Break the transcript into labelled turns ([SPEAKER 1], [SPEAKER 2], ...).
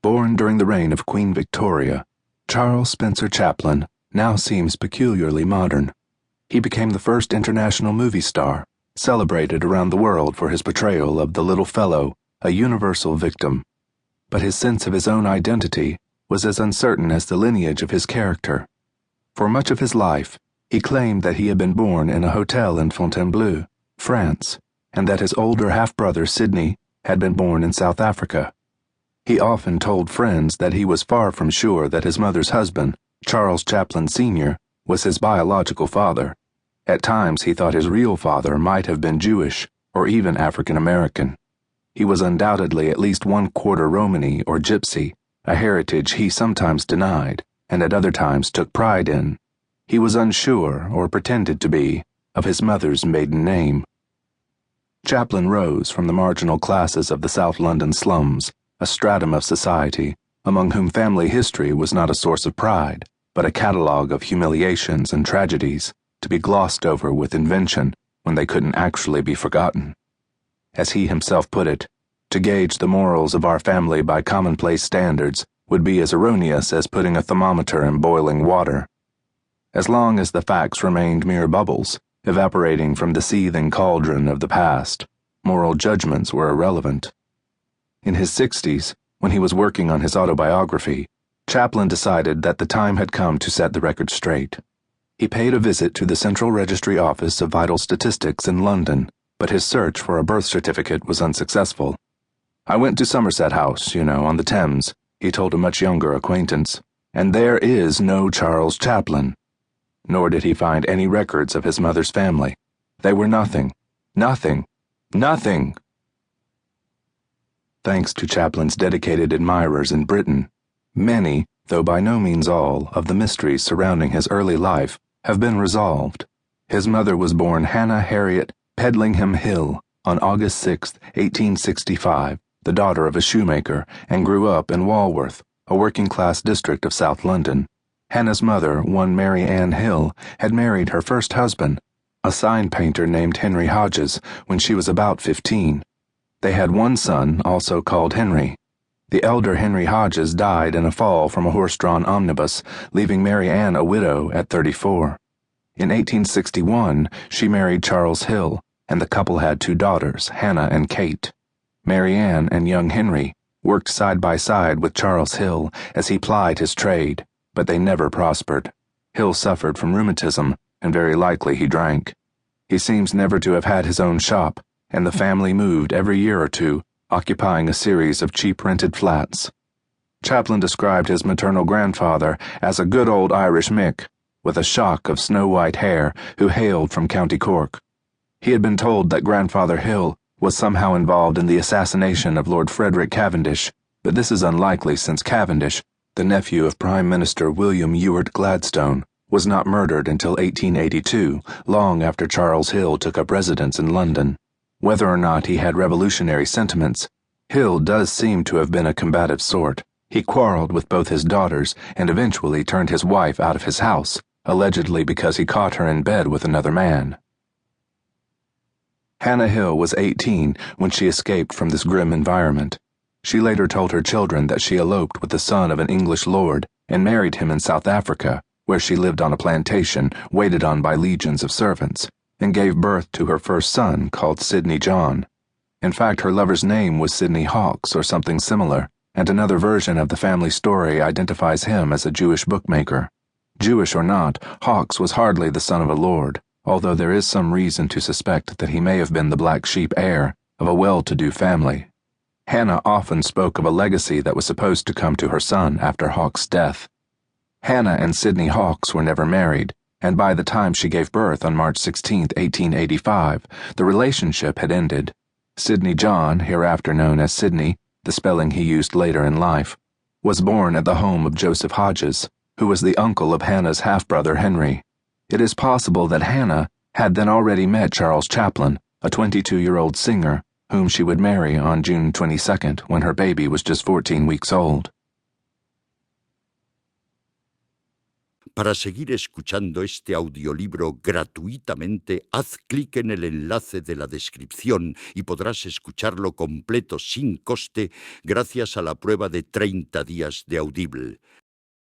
[SPEAKER 1] Born during the reign of Queen Victoria, Charles Spencer Chaplin now seems peculiarly modern. He became the first international movie star, celebrated around the world for his portrayal of the little fellow, a universal victim. But his sense of his own identity was as uncertain as the lineage of his character. For much of his life, he claimed that he had been born in a hotel in Fontainebleau, France, and that his older half-brother Sidney had been born in South Africa. He often told friends that he was far from sure that his mother's husband, Charles Chaplin Sr., was his biological father. At times he thought his real father might have been Jewish or even African American. He was undoubtedly at least 1/4 Romany or Gypsy, a heritage he sometimes denied and at other times took pride in. He was unsure, or pretended to be, of his mother's maiden name. Chaplin rose from the marginal classes of the South London slums, a stratum of society among whom family history was not a source of pride, but a catalogue of humiliations and tragedies to be glossed over with invention when they couldn't actually be forgotten. As he himself put it, to gauge the morals of our family by commonplace standards would be as erroneous as putting a thermometer in boiling water. As long as the facts remained mere bubbles, evaporating from the seething cauldron of the past, moral judgments were irrelevant. In his 60s, when he was working on his autobiography, Chaplin decided that the time had come to set the record straight. He paid a visit to the Central Registry Office of Vital Statistics in London, but his search for a birth certificate was unsuccessful. "I went to Somerset House, on the Thames," he told a much younger acquaintance, "and there is no Charles Chaplin." Nor did he find any records of his mother's family. They were nothing. Nothing. Nothing! Thanks to Chaplin's dedicated admirers in Britain, many, though by no means all, of the mysteries surrounding his early life have been resolved. His mother was born Hannah Harriet Pedlingham Hill on August 6, 1865, the daughter of a shoemaker, and grew up in Walworth, a working-class district of South London. Hannah's mother, one Mary Ann Hill, had married her first husband, a sign painter named Henry Hodges, when she was about 15. They had one son, also called Henry. The elder Henry Hodges died in a fall from a horse-drawn omnibus, leaving Mary Ann a widow at 34. In 1861, she married Charles Hill, and the couple had 2 daughters, Hannah and Kate. Mary Ann and young Henry worked side by side with Charles Hill as he plied his trade, but they never prospered. Hill suffered from rheumatism, and very likely he drank. He seems never to have had his own shop, and the family moved every year or two, occupying a series of cheap rented flats. Chaplin described his maternal grandfather as a good old Irish Mick, with a shock of snow-white hair, who hailed from County Cork. He had been told that Grandfather Hill was somehow involved in the assassination of Lord Frederick Cavendish, but this is unlikely since Cavendish, the nephew of Prime Minister William Ewart Gladstone, was not murdered until 1882, long after Charles Hill took up residence in London. Whether or not he had revolutionary sentiments, Hill does seem to have been a combative sort. He quarreled with both his daughters and eventually turned his wife out of his house, allegedly because he caught her in bed with another man. Hannah Hill was 18 when she escaped from this grim environment. She later told her children that she eloped with the son of an English lord and married him in South Africa, where she lived on a plantation waited on by legions of servants, and gave birth to her first son called Sidney John. In fact, her lover's name was Sidney Hawks or something similar, and another version of the family story identifies him as a Jewish bookmaker. Jewish or not, Hawks was hardly the son of a lord, although there is some reason to suspect that he may have been the black sheep heir of a well-to-do family. Hannah often spoke of a legacy that was supposed to come to her son after Hawks' death. Hannah and Sidney Hawks were never married, and by the time she gave birth on March 16, 1885, the relationship had ended. Sidney John, hereafter known as Sidney, the spelling he used later in life, was born at the home of Joseph Hodges, who was the uncle of Hannah's half-brother Henry. It is possible that Hannah had then already met Charles Chaplin, a 22-year-old singer, whom she would marry on June 22nd when her baby was just 14 weeks old.
[SPEAKER 2] Para seguir escuchando este audiolibro gratuitamente, haz clic en el enlace de la descripción y podrás escucharlo completo sin coste gracias a la prueba de 30 días de Audible.